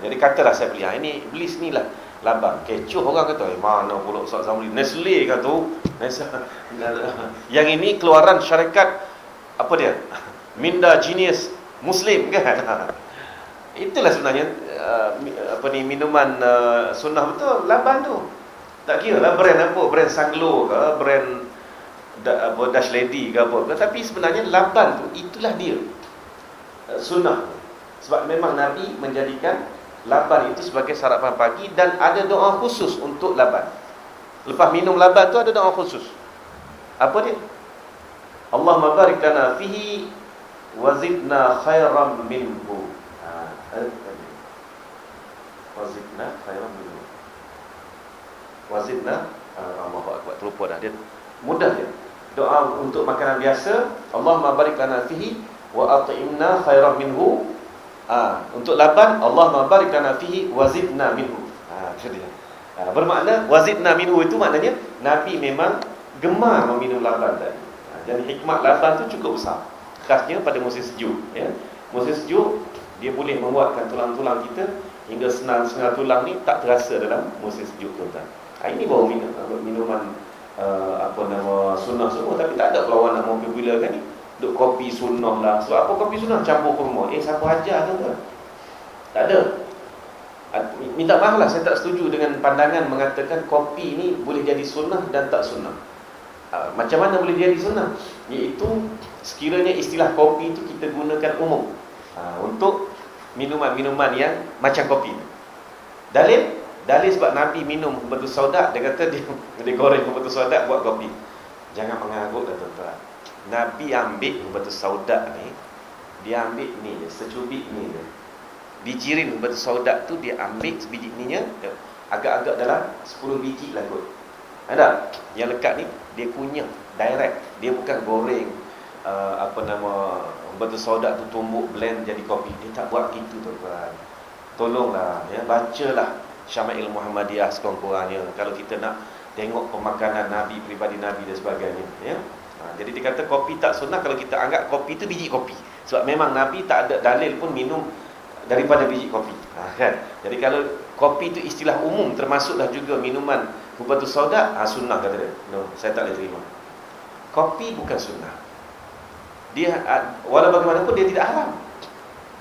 Jadi katalah saya beli, ini belis ni lah laban. Kecoh orang kata, mana pula Ustaz Zamri, Nestle kan tu. Yang ini keluaran syarikat apa dia? Minda Genius Muslim kan. Itulah sebenarnya minuman sunnah betul, laban tu. Tak kira lah brand apa, brand Sanglo ke, brand Dash Lady ke apa ke, tapi sebenarnya laban tu itulah dia sunnah. Sebab memang Nabi menjadikan laban itu sebagai sarapan pagi, dan ada doa khusus untuk laban. Lepas minum laban tu ada doa khusus. Apa dia? Allahumma barik lana fihi wa zidna khairan minhu. Wa zidna khairan minhu. Wa zidna Allahu akbar, terlupa dah dia. Mudah je. Doa untuk makanan biasa, Allahumma barik lana fihi wa at'imna khairan minhu. Untuk laban, Allahumma barik lana fihi wa zidna minhu. Itu dia. Bermakna wazidna minhu itu maknanya Nabi memang gemar meminum laban tadi. Dan hikmat laban tu cukup besar. Khasnya pada musim sejuk, ya. Musim sejuk dia boleh menguatkan tulang-tulang kita hingga senal tulang ni tak terasa dalam musim sejuk tu tuan. Ini baru minuman sunnah semua, tapi tak ada pelawan nak mau bila kan ni. Duk kopi sunnah lah. Sebab apa kopi sunnah campur kurma? Siapa ajar tu tuan? Tak ada. Minta maaf lah, saya tak setuju dengan pandangan mengatakan kopi ni boleh jadi sunnah dan tak sunnah. Macam mana boleh jadi sunnah? Iaitu sekiranya istilah kopi itu kita gunakan umum untuk minuman-minuman yang macam kopi. Dalil sebab Nabi minum betul saudak, dia kata dia goreng betul saudak buat kopi. Jangan mengarut dah tuan-tuan. Nabi ambil betul saudak ni, dia ambil ni secubit ni je. Bijirin batu saudak tu dia ambil sebiji ininya, agak-agak dalam 10 biji lah kot. Ada yang lekat ni dia kunyah direct, dia bukan goreng batu saudak tu tumbuk blend jadi kopi. Dia tak buat gitu tuan-tuan. Tolonglah ya, bacalah Syama'il Muhammadiyah sekurang-kurangnya kalau kita nak tengok pemakanan Nabi, peribadi Nabi dan sebagainya, ya. Jadi dia kata kopi tak sunnah kalau kita anggap kopi tu biji kopi. Sebab memang Nabi tak ada dalil pun minum daripada biji kopi, kan? Jadi kalau kopi itu istilah umum, termasuklah juga minuman hubatus sauda, sunnah kata dia. No, saya tak boleh terima. Kopi bukan sunnah. Dia walau bagaimanapun dia tidak haram.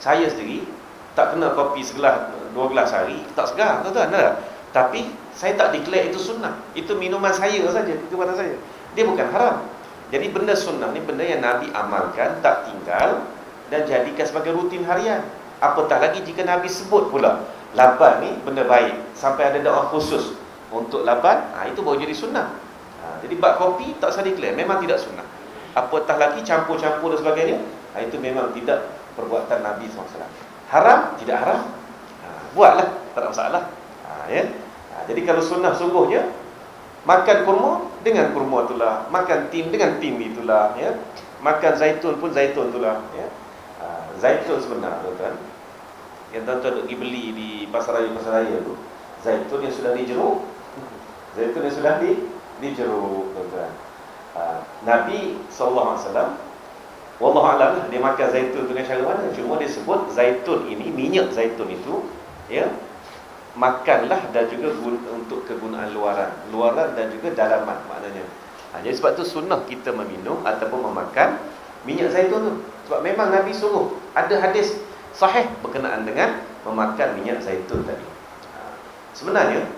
Saya sendiri tak kena kopi segelas 2 gelas sehari, tak segar, tuan-tuan, tak? Tapi saya tak declare itu sunnah. Itu minuman saya saja, itu pada saya. Dia bukan haram. Jadi benda sunnah ni benda yang Nabi amalkan, tak tinggal dan jadikan sebagai rutin harian. Apatah lagi jika Nabi sebut pula laban ni benda baik, sampai ada doa khusus untuk laban, itu baru jadi sunnah. Jadi bab kopi tak usah declare, memang tidak sunnah. Apatah lagi campur-campur dan sebagainya, itu memang tidak perbuatan Nabi SAW. Haram? Tidak haram. Buatlah, tak ada masalah. Ya. Jadi kalau sunnah sungguhnya, makan kurma dengan kurma itulah, makan tim dengan tim itulah, ya. Makan zaitun pun zaitun itulah, ya. Zaitun sebenar, tuan-tuan, yang tuan-tuan pergi beli di pasar raya tu, zaitun yang sudah dijeruk. Zaitun yang sudah dijeruk, tuan-tuan. Nabi SAW, wallahu a'lam, dia makan zaitun dengan cara mana? Cuma dia sebut zaitun ini, minyak zaitun itu, ya, makanlah dan juga untuk kegunaan luaran dan juga dalaman maknanya. Jadi sebab tu sunnah kita meminum ataupun memakan minyak zaitun tu. Sebab memang Nabi suruh, ada hadis sahih berkenaan dengan memakan minyak zaitun tadi. Sebenarnya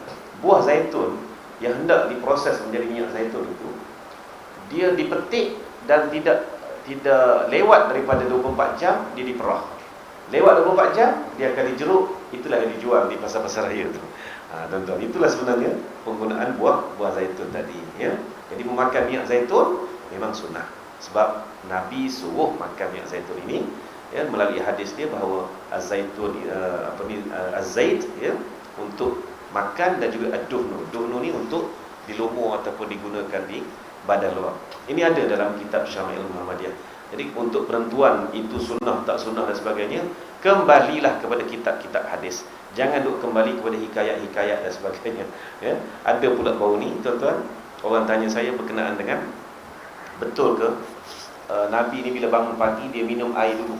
buah zaitun yang hendak diproses menjadi minyak zaitun itu, dia dipetik dan tidak lewat daripada 24 jam dia diperah. Lewat 24 jam dia akan dijeruk, itulah yang dijual di pasar-pasar raya tu. Tuan-tuan, itulah sebenarnya penggunaan buah zaitun tadi, ya. Jadi memakan minyak zaitun memang sunnah. Sebab Nabi suruh makan minyak zaitun ini, ya, melalui hadis dia bahawa az-zaitun az-zait, ya, untuk makan dan juga ad-duhnu. Duhnu ni untuk di lumur ataupun digunakan di badan luar. Ini ada dalam kitab Syama'il Muhammadiyah. Jadi untuk penentuan itu sunnah tak sunnah dan sebagainya, kembalilah kepada kitab-kitab hadis. Jangan duk kembali kepada hikayat-hikayat dan sebagainya, ya. Ada pula baru ni, tuan-tuan, orang tanya saya berkenaan dengan betul ke Nabi ni bila bangun pagi dia minum air dulu,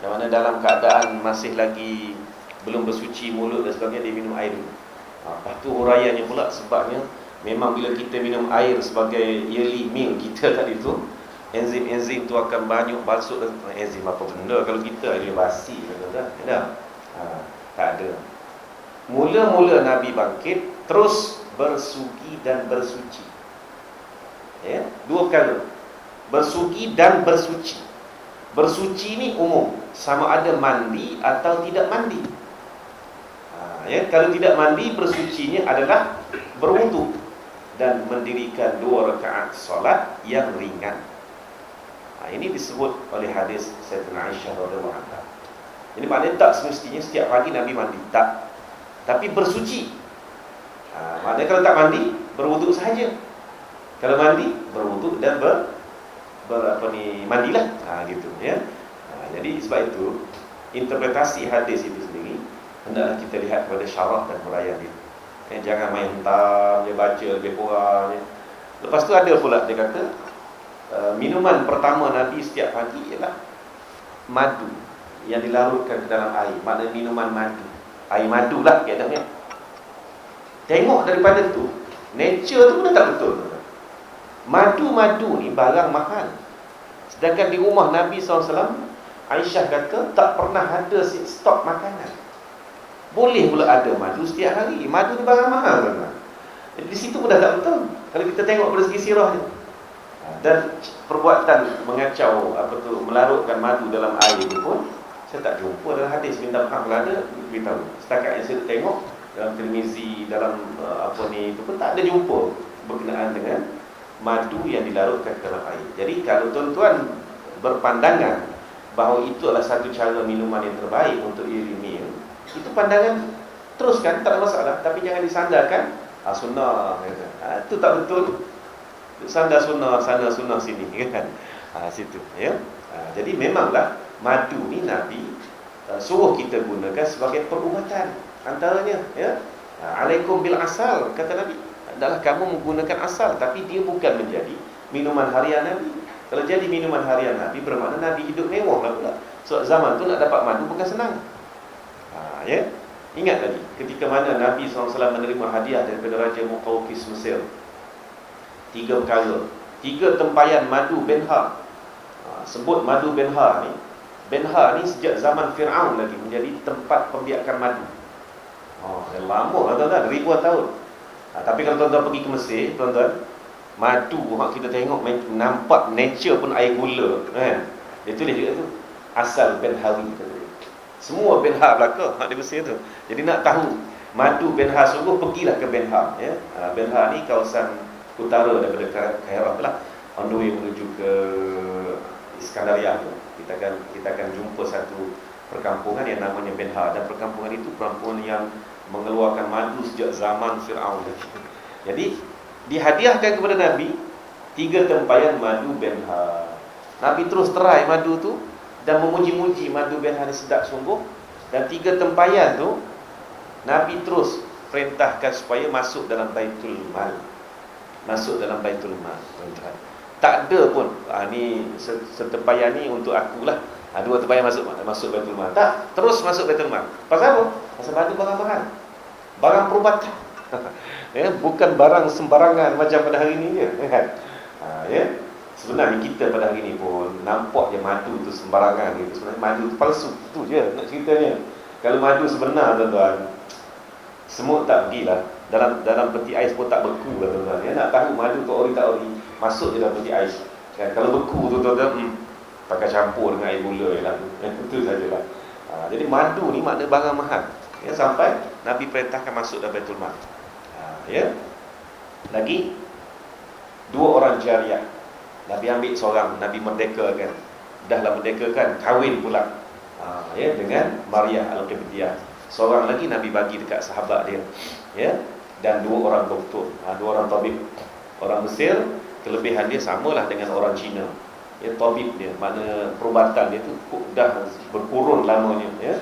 yang mana dalam keadaan masih lagi belum bersuci mulut dan sebagainya, dia minum air dulu. Lepas tu huraiannya pula, sebabnya memang bila kita minum air sebagai yearly meal kita tadi tu, enzim-enzim tu akan banyak masuk. Enzim apa benda kalau kita air basi, tak? Tak ada. Mula-mula Nabi bangkit terus bersuci dan bersuci, ya, 2 kali bersuci dan bersuci. Bersuci ni umum, sama ada mandi atau tidak mandi. Ya, kalau tidak mandi, bersucinya adalah berwudu dan mendirikan 2 rakaat solat yang ringan. Ini disebut oleh hadis Sayyidina Aisyah radhiyallahu anha. Ini maknanya tak semestinya setiap pagi Nabi mandi, tak. Tapi bersuci. Maknanya kalau tak mandi, berwuduk sahaja. Kalau mandi, berwuduk dan mandilah. Gitu ya. Jadi sebab itu interpretasi hadis itu sendiri hendaklah kita lihat kepada syarah dan huraian dia. Jangan main hentam, dia baca lebih kurang. Lepas tu ada pula dia kata minuman pertama Nabi setiap pagi ialah madu yang dilarutkan ke dalam air. Maknanya minuman madu. Air madu lah keadaannya. Tengok daripada tu, nature tu pun tak betul. Madu-madu ni barang mahal. Sedangkan di rumah Nabi SAW, Aisyah kata tak pernah ada stok makanan. Boleh pula ada madu setiap hari. Madu ni barang mahal kan? Di situ pun dah tak betul. Kalau kita tengok dari segi sirah ni. Dan perbuatan mengacau melarutkan madu dalam air itu pun saya tak jumpa dalam hadis. Minta maaf kalau ada, beritahu. Setakat yang saya tengok dalam Tirmizi, dalam itu pun tak ada jumpa berkenaan dengan madu yang dilarutkan ke dalam air. Jadi kalau tuan-tuan berpandangan bahawa itu adalah satu cara minuman yang terbaik untuk iring, itu pandangan teruskan, tak ada masalah. Tapi jangan disandarkan sunnah itu tak betul. Sandar sunnah sana, sunnah sini kan. Situ ya. Jadi memanglah madu ni Nabi suruh kita gunakan sebagai perubatan antaranya ya. Alaikum bil asal, kata Nabi. Adalah kamu menggunakan asal, tapi dia bukan menjadi minuman harian Nabi. Kalau jadi minuman harian Nabi, bermakna Nabi hidup mewah lah pula. So zaman tu nak dapat madu bukan senang. Ya. Ingat lagi ketika mana Nabi SAW menerima hadiah daripada Raja Muqawqis Mesir. 3 perkara, 3 tempayan madu Benha. Sebut madu Benha ni. Benha ni sejak zaman Fir'aun lagi menjadi tempat pembiakan madu. Dah lama lah tuan-tuan, ribuan tahun. Tapi kalau tuan-tuan pergi ke Mesir, tuan-tuan, madu kita tengok nampak nature pun air gula kan. Dia tulis juga tu asal Benhawi kata dia. Semua Benha belaka di Mesir tu. Jadi nak tahu madu Benha sungguh, pergilah ke Benha ya. Benha ni kawasan utara daripada Kairah lah, on the way menuju ke Iskandaria tu. Kita akan jumpa satu perkampungan yang namanya Benha, dan perkampungan itu perkampungan yang mengeluarkan madu sejak zaman Fir'aun. Jadi dihadiahkan kepada Nabi 3 tempayan madu Benha. Nabi terus try madu tu dan memuji-muji madu Benha ni sedap sungguh. Dan 3 tempayan tu Nabi terus perintahkan supaya masuk dalam Baitul Mal. Masuk dalam Baitul Mal. Tak ada pun ni setempayan ni untuk akulah. 2 tempayan masuk Baitul Mal. Tak, terus masuk Baitul Mal. Pasal apa? Pasal madu barang mahal. Barang perubatan. Ya, bukan barang sembarangan macam pada hari ni je kan. Ya. Sebenarnya kita pada hari ni pun nampak je madu tu sembarangan gitu. Sebenarnya madu tu palsu. Itu je nak ceritanya. Kalau madu sebenar tuan-tuan, semut tak pergilah. Dalam peti ais pun tak beku lah tuan-tuan. Ya, nak tahu madu tu ori tak ori, masuk je dalam peti ais. Kan kalau beku tu tuan-tuan, pakai campur dengan air gula je lah. Itu sajalah. Jadi madu ni makna barang mahal. Ya, sampai Nabi perintahkan masuk dalam Baitul Mal. Ya. Lagi 2 orang jariah. Nabi ambil seorang, Nabi merdekakan. Dahlah merdekakan, kahwin pula. Ya, dengan Maryah Al-Qibtiyah. Seorang lagi Nabi bagi dekat sahabat dia. Ya. Dan 2 orang doktor, 2 orang tabib. Orang Mesir, kelebihan dia samalah dengan orang Cina. Ya, tabib dia, makna perubatan dia tu dah berkurun lamanya ya.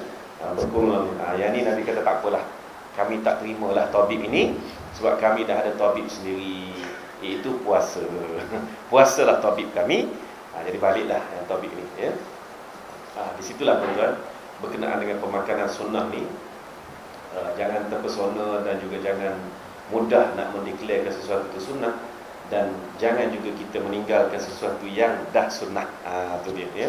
Berkurun lamanya. Yang ni Nabi kata tak apalah. Kami tak terimalah tabib ini sebab kami dah ada tabib sendiri, iaitu puasa. Puasalah tabib kami. Jadi baliklah yang tabib ni ya. Di situlah tuan-tuan berkenaan dengan pemakanan sunnah ni. Jangan terpesona dan juga jangan mudah nak mendeklarkan sesuatu itu sunnah, dan jangan juga kita meninggalkan sesuatu yang dah sunnah. Itu dia ya.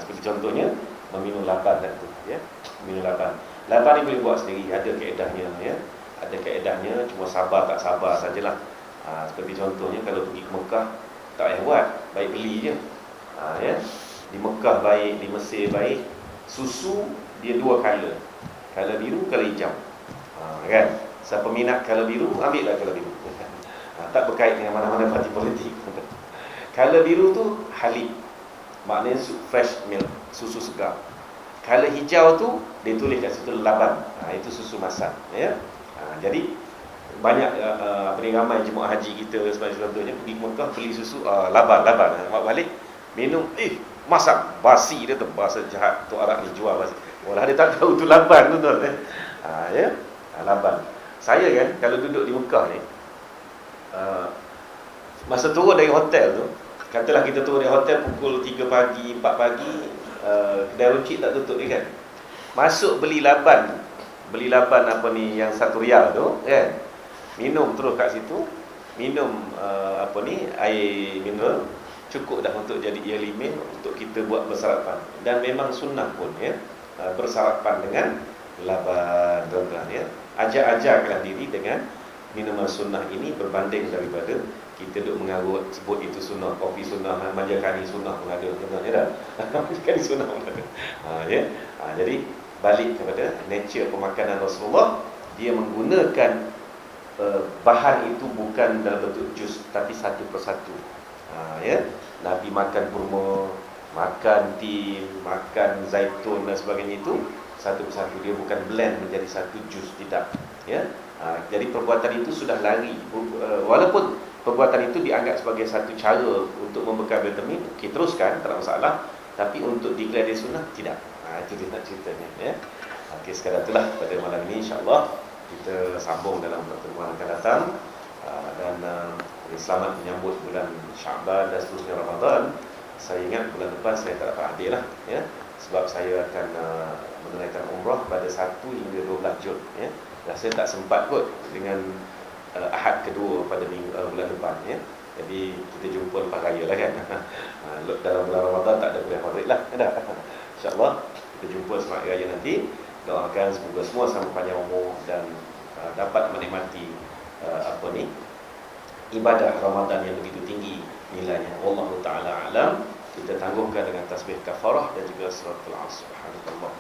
Seperti contohnya meminum laban tu ya. Minum laban. Laban ni boleh buat sendiri, ada kaedahnya ya. Ada kaedahnya, cuma sabar tak sabar sajalah. Seperti contohnya kalau pergi ke Mekah, tak payah buat, baik beli je. Ya. Di Mekah baik, di Mesir baik, susu dia 2 color. Color biru, color hijau. Kan? Siapa minat color biru, ambillah color biru. Tak berkait dengan mana-mana parti politik. Color biru tu halib. maknanya fresh milk, susu segar. Kalau hijau tu dia tulis kat situ laban. Itu susu masak, ya. Jadi banyak ramai jemaah haji kita sebagainya pergi Mekah beli susu laban, mak balik minum, masak basi dia tu, bahasa jahat tu Arab ni jual basi. Walau dia tak tahu tu laban tu tuan. Ya, laban. Saya kan kalau duduk di Mekah ni, masa turun dari hotel tu, katalah kita turun dari hotel pukul 3 pagi, 4 pagi, kedai runcit tak tutup ni kan. Masuk beli laban apa ni yang 1 rial tu kan. Minum terus kat situ, minum air mineral, cukup dah untuk jadi yearly untuk kita buat bersarapan. Dan memang sunnah pun ya, bersarapan dengan laban, tuan-tuan ya. Ajar-ajarkanlah diri dengan minuman sunnah ini berbanding daripada kita duk mengarut sebut itu sunnah, kopi sunnah, majakani sunnah pun ada, tuan-tuan ya dah. Majakani sunnah pun ada. Ya. Jadi balik kepada nature pemakanan Rasulullah, dia menggunakan bahan itu bukan dalam bentuk jus tapi satu persatu. Ya. Nabi makan kurma, makan tin, makan zaitun dan sebagainya, itu satu persatu, dia bukan blend menjadi satu jus, tidak ya. Jadi perbuatan itu sudah lari, walaupun perbuatan itu dianggap sebagai satu cara untuk membekal vitamin, okey teruskan, tak ada masalah, tapi untuk declare dia sunnah tidak. Itu dia nak ceritanya ya. Okey, sekadar itulah pada malam ini, insya-Allah kita sambung dalam pertemuan akan datang. Dan selamat menyambut bulan Syaban dan seterusnya Ramadan. Saya ingat bulan depan saya tak dapat hadir lah ya, sebab saya akan menunaikan umrah pada 1 hingga 12 Jun ya. Dan saya tak sempat kot dengan Ahad kedua pada bulan depan ya. Jadi kita jumpa lepas raya lah kan. Dalam bulan Ramadan tak ada kuliah maghrib lah ya. InsyaAllah kita jumpa semalam raya nanti. Doakan semoga semua sama panjang umur dan dapat menikmati ibadah Ramadan yang begitu tinggi nilainya. Wallahu ta'ala alam. Kita tangguhkan dengan tasbih kafarah dan juga suratul Asr. Subhanallah.